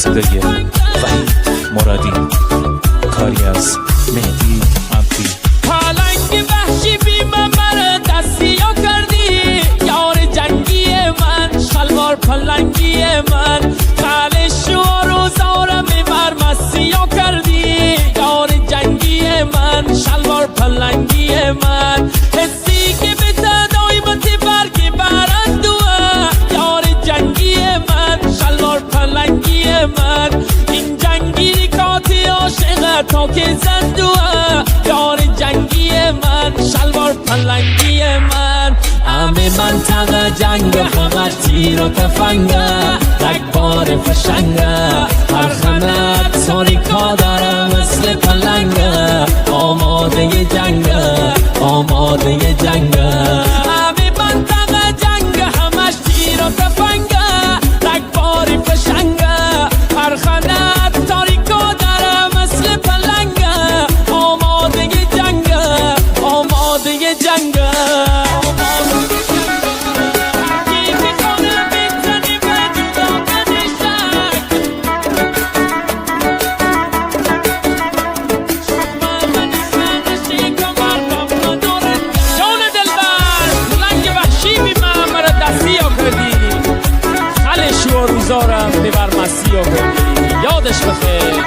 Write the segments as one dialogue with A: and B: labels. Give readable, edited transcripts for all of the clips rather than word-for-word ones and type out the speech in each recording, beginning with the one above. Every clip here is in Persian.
A: صدای وحید مرادی، کاری از مهدی عبدی.
B: پالنگ وحشی بی من دستیا کردی، یار جنگی من، شلوار پلنگی من، خالش و روزارم بر مسیا کردی، یار جنگی من، شلوار پلنگی من، حسی که به تدای بطی برگی برندوه، یار جنگی من، شلوار پلنگی من، این جنگی کاتی عاشقه تا که زندوه، یار جنگی من، شلوار پلنگی من. همه منطقه جنگ فقط تیر و تفنگه، رگبار فشنگه، هر خنک ساریکا داره مثل پلنگه، آماده جنگه، آماده جنگه. همه منطقه جنگ همش تیر و تفنگه، رگبار فشنگه، هر خنک ساریکا داره مثل پلنگه، آماده جنگه، آماده جنگه. روزارم ببر مسیح کردی، یادش بخیر.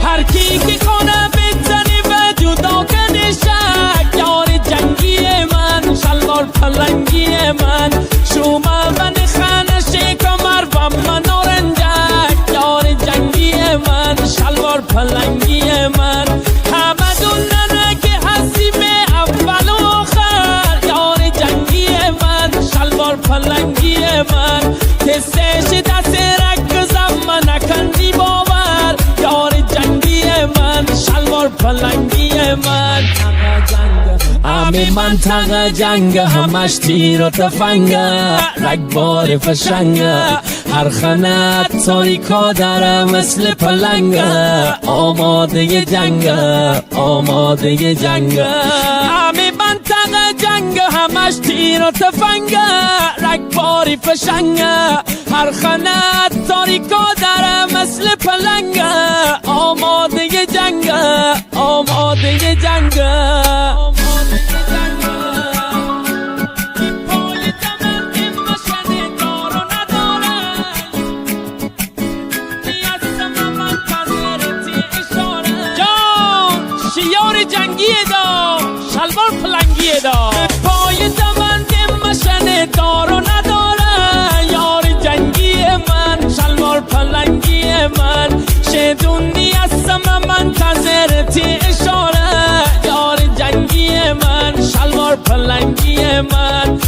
B: هر کی که کنه بزنی و جدا کنه شک، یار جنگی من، شلوار پلنگی من، شما من خانه کمر و من نارنجک، یار جنگی من، شلوار پلنگی من، همه دوننه که حسیمه اول و آخر، یار جنگی من، شلوار پلنگی من، تستش دست رکزم من نکندی باور، یار جنگی من، شلوار پلنگی من. همه منطقه جنگ همش تیر و تفنگه، رگبار فشنگه، هر خنک تاریکا داره مثل پلنگه، آماده جنگه، آماده جنگه. همه منطقه جنگ همش تیر و تفنگه، رگباری فشنگه، هر خنک تاریکا داره مثل پلنگه، آماده جنگه، آماده جنگه. جنگی دا شلوار پلنگی دا، پای دمند مشن دار و نداره، یار جنگی من، شلوار پلنگی من، شدونی هستم منتظرتی اشاره، یار جنگی من، شلوار پلنگی من.